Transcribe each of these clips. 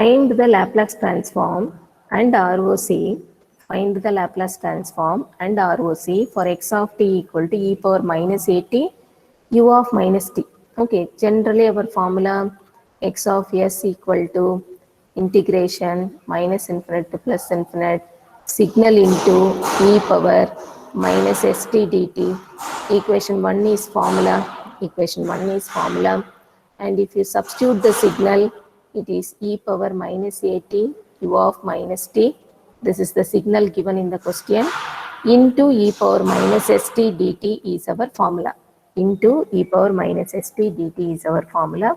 Find the Laplace transform and ROC. Find the Laplace transform and ROC for x of t equal to e power minus at u of minus t. Okay, generally our formula x of s equal to integration minus infinite to plus infinite signal into e power minus st dt. Equation 1 is formula. Equation 1 is formula. And if you substitute the signal, it is e power minus at u of minus t. This is the signal given in the question. Into e power minus st dt is our formula. Into e power minus st dt is our formula.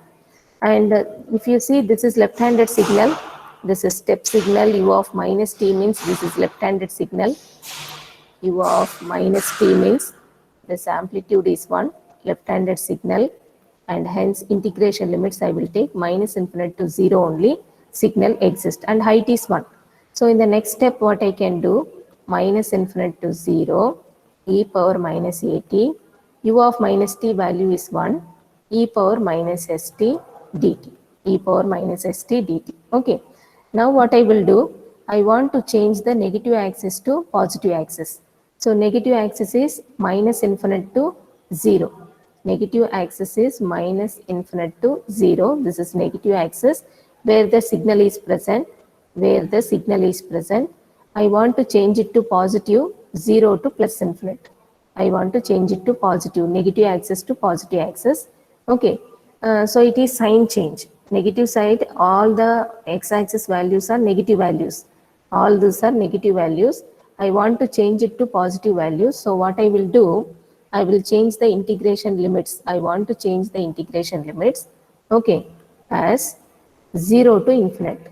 And if you see, this is left-handed signal. This is step signal. U of minus t means this is left-handed signal. U of minus t means this amplitude is 1, left-handed signal, and hence integration limits I will take minus infinite to 0 only, signal exists, and height is 1. So in the next step, what I can do, minus infinite to 0, e power minus at, u of minus t value is 1, e power minus st dt, e power minus st dt. Okay. Now what I will do, I want to change the negative axis to positive axis. So negative axis is minus infinite to 0. Negative axis is minus infinite to 0. This is negative axis where the signal is present. Where the signal is present, I want to change it to positive 0 to plus infinite. I want to change it to positive, negative axis to positive axis. Okay. So it is sign change. Negative side, all the x-axis values are negative values. All these are negative values. I want to change it to positive values. So what I will do, I will change the integration limits. I want to change the integration limits, okay, as 0 to infinite.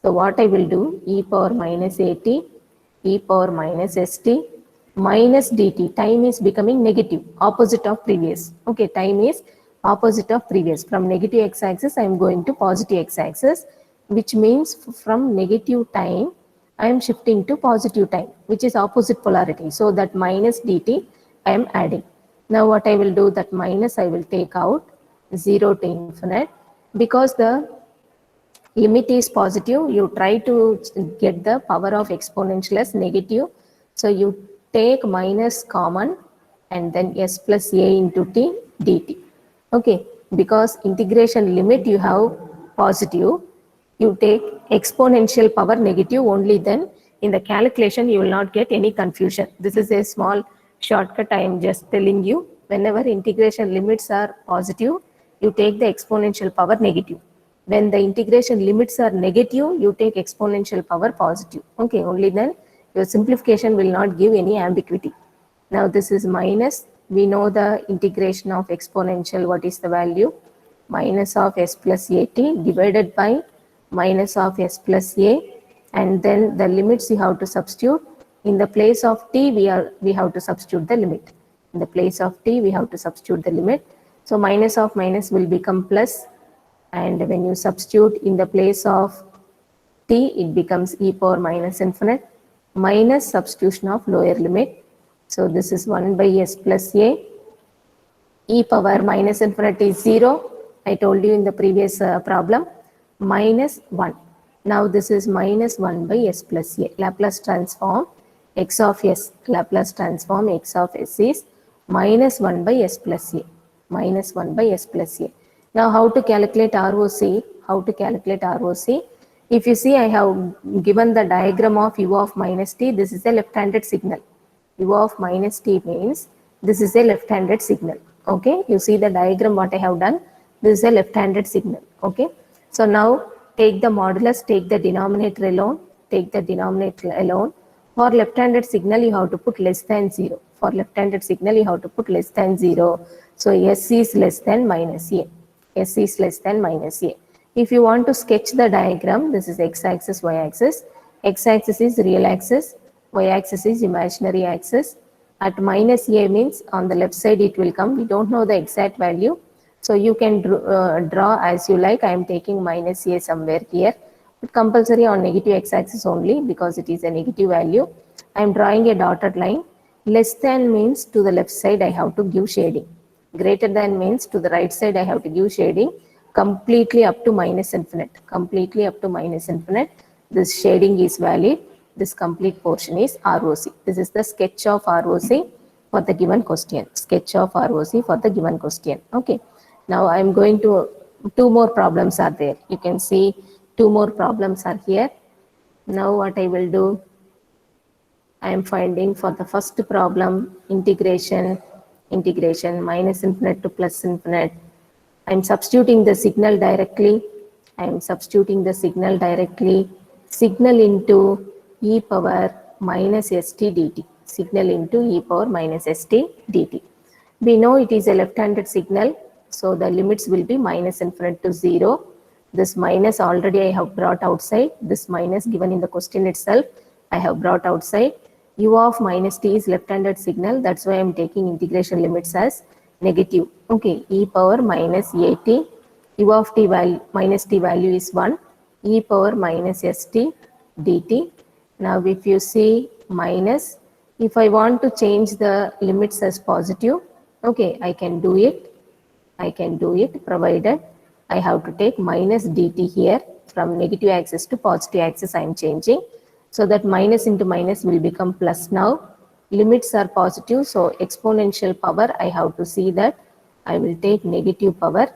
So what I will do, e power minus at, e power minus st, minus dt. Time is becoming negative, opposite of previous. Okay, time is opposite of previous. From negative x-axis, I am going to positive x-axis, which means from negative time, I am shifting to positive time, which is opposite polarity. So that minus dt, I am adding. Now what I will do, that minus I will take out, 0 to infinite. Because the limit is positive, you try to get the power of exponential as negative. So you take minus common and then s plus a into t dt. Okay, because integration limit you have positive, you take exponential power negative, only then in the calculation you will not get any confusion. This is a small shortcut I am just telling you. Whenever integration limits are positive, you take the exponential power negative. When the integration limits are negative, you take exponential power positive. Okay, only then your simplification will not give any ambiguity. Now this is minus. We know the integration of exponential. What is the value? Minus of s plus at divided by minus of s plus a, and then the limits you have to substitute. In the place of t, we have to substitute the limit. In the place of t, we have to substitute the limit. So minus of minus will become plus, and when you substitute in the place of t, it becomes e power minus infinite minus substitution of lower limit. So this is 1 by s plus a, e power minus infinite is 0. I told you in the previous problem, minus 1. Now this is minus 1 by s plus a. Laplace transform x of s, Laplace transform x of s is minus 1 by s plus a, minus 1 by s plus a. Now how to calculate ROC? How to calculate ROC? If you see, I have given the diagram of u of minus t. This is a left-handed signal. U of minus t means this is a left-handed signal. Okay, you see the diagram what I have done. This is a left-handed signal. Okay, so now take the modulus, take the denominator alone, take the denominator alone. For left-handed signal, you have to put less than 0. For left-handed signal, you have to put less than 0. So s is less than minus a. S is less than minus a. If you want to sketch the diagram, this is x-axis, y-axis. X-axis is real axis, y-axis is imaginary axis. At minus a means on the left side it will come. We don't know the exact value. So you can draw as you like. I am taking minus a somewhere here. But compulsory on negative x-axis only because it is a negative value. I am drawing a dotted line. Less than means to the left side I have to give shading. Greater than means to the right side I have to give shading. completely up to minus infinite, completely up to minus infinite. This shading is valid. This complete portion is ROC. This is the sketch of ROC for the given question. Sketch of ROC for the given question. Okay. Now I am going to, two more problems are there. You can see two more problems are here. Now what I will do, I am finding for the first problem integration minus infinite to plus infinite. I am substituting the signal directly. I am substituting the signal directly. Signal into e power minus st dt. Signal into e power minus st dt. We know it is a left-handed signal, so the limits will be minus infinite to 0. This minus already I have brought outside. This minus given in the question itself, I have brought outside. U of minus t is left-handed signal. That's why I am taking integration limits as negative. Okay, e power minus at. U of t value minus t value is 1. E power minus st dt. Now if you see minus, if I want to change the limits as positive, okay, I can do it. I can do it, provided I have to take minus dt here. From negative axis to positive axis I am changing, so that minus into minus will become plus now. Limits are positive, so exponential power I have to see that I will take negative power.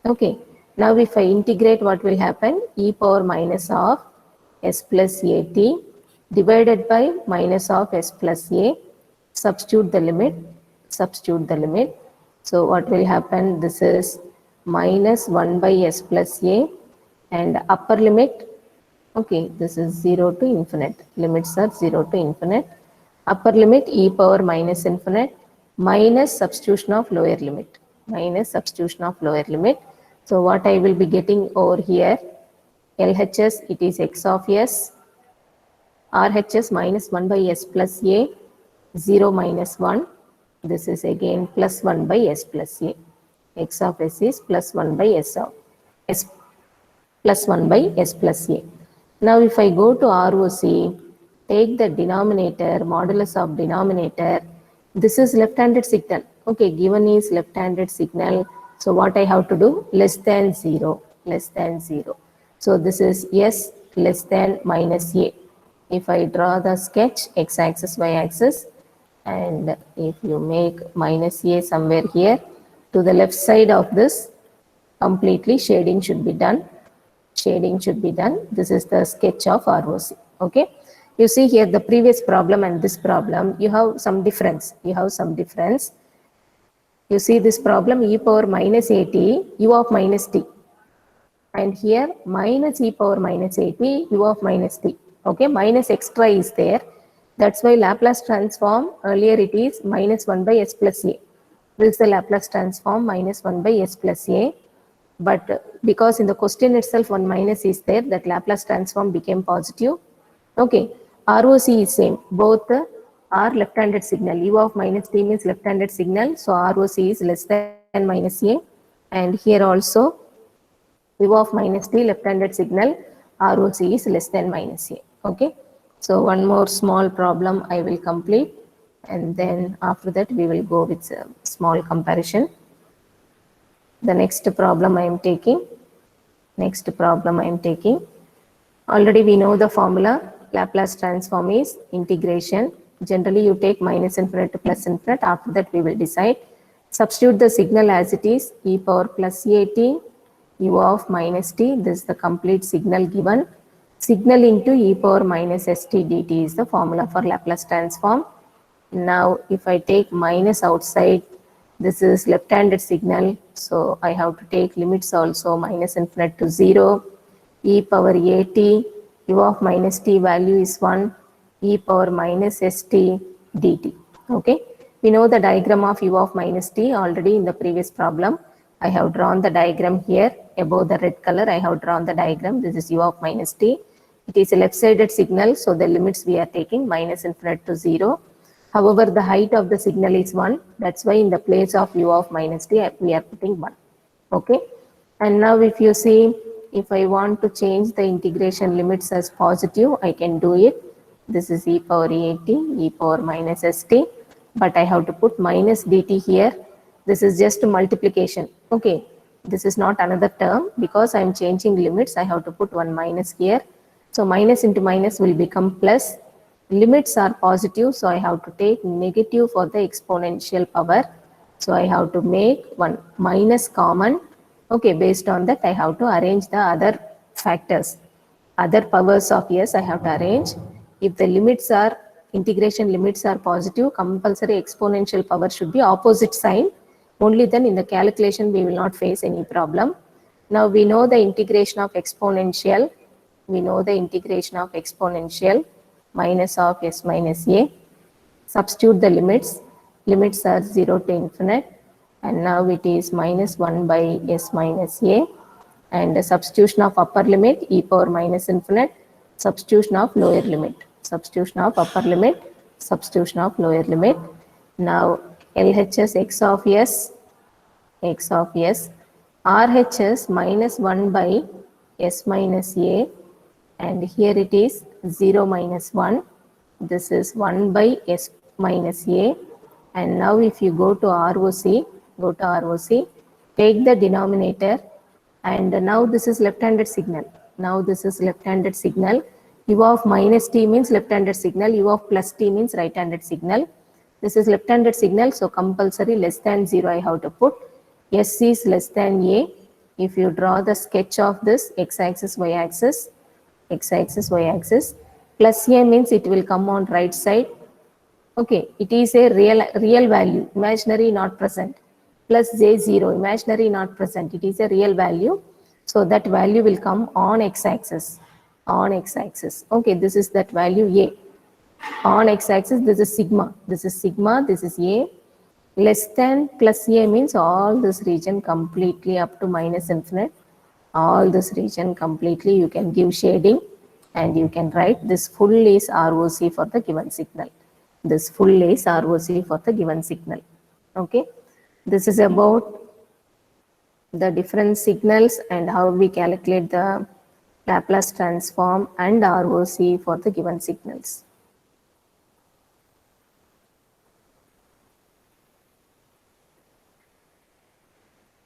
Okay, now if I integrate, what will happen? E power minus of s plus at divided by minus of s plus a. Substitute the limit. Substitute the limit. So what will happen? This is minus 1 by s plus a, and upper limit, okay, this is 0 to infinite. Limits are 0 to infinite. Upper limit e power minus infinite minus substitution of lower limit. Minus substitution of lower limit. So what I will be getting over here, LHS, it is x of s. RHS minus 1 by s plus a, 0 minus 1. This is again plus 1 by s plus a. X of s is plus 1 by s of s plus 1 by s plus a. Now if I go to ROC, take the denominator, modulus of denominator. This is left-handed signal. Okay, given is left-handed signal. So what I have to do? Less than 0. Less than 0. So this is s less than minus a. If I draw the sketch, x-axis, y-axis, and if you make minus a somewhere here, to the left side of this, completely shading should be done. Shading should be done. This is the sketch of ROC. Okay. You see here the previous problem and this problem, you have some difference. You have some difference. You see this problem, e power minus at, u of minus t. And here minus e power minus at, u of minus t. Okay, minus extra is there. That's why Laplace transform, earlier it is minus 1 by s plus a. This is the Laplace transform minus 1 by s plus a. But because in the question itself one minus is there, that Laplace transform became positive. Okay, ROC is same. Both are left-handed signal. U of minus t means left-handed signal. So ROC is less than minus a. And here also U of minus t left-handed signal. ROC is less than minus a. Okay. So one more small problem I will complete, and then after that we will go with a small comparison. The next problem I am taking. Already we know the formula. Laplace transform is integration. Generally you take minus infinite to plus infinite. After that we will decide. Substitute the signal as it is. E power plus at, u of minus t. This is the complete signal given. Signal into e power minus st dt is the formula for Laplace transform. Now if I take minus outside, this is left-handed signal, so I have to take limits also, minus infinite to 0, e power at, u of minus t value is 1, e power minus st dt. Okay, we know the diagram of u of minus t already in the previous problem. I have drawn the diagram here. Above the red color, I have drawn the diagram. This is u of minus t. It is a left-sided signal, so the limits we are taking minus infinite to 0. However, the height of the signal is 1. That's why in the place of u of minus t, we are putting 1. Okay. And now if you see, if I want to change the integration limits as positive, I can do it. This is e power at, e power minus st. But I have to put minus dt here. This is just multiplication. Okay. This is not another term because I am changing limits. I have to put one minus here. So minus into minus will become plus. Limits are positive, so I have to take negative for the exponential power. So I have to make one minus common. Okay, based on that, I have to arrange the other factors. Other powers of s I have to arrange. If the limits are, integration limits are positive, compulsory exponential power should be opposite sign. Only then in the calculation we will not face any problem. Now we know the integration of exponential. We know the integration of exponential minus of s minus a. Substitute the limits. Limits are 0 to infinite. And now it is minus 1 by s minus a. And the substitution of upper limit e power minus infinite. Substitution of lower limit. Substitution of upper limit. Substitution of lower limit. Now LHS x of s, x of s, RHS minus 1 by s minus a, and here it is 0 minus 1. This is 1 by s minus a. And now if you go to ROC, take the denominator, and now this is left-handed signal. Now this is left-handed signal. U of minus t means left-handed signal. U of plus t means right-handed signal. This is left-handed signal, so compulsory less than 0 I have to put. S is less than a. If you draw the sketch of this x-axis, y-axis, x-axis, y-axis, plus a means it will come on right side. Okay, it is a real value, imaginary not present. Plus j0, imaginary not present. It is a real value. So that value will come on x-axis. On x-axis. Okay, this is that value a. On x-axis, this is sigma. This is sigma, this is a. Less than plus a means all this region completely up to minus infinite. All this region completely you can give shading, and you can write this full is ROC for the given signal. This full is ROC for the given signal. Okay. This is about the different signals and how we calculate the Laplace transform and ROC for the given signals.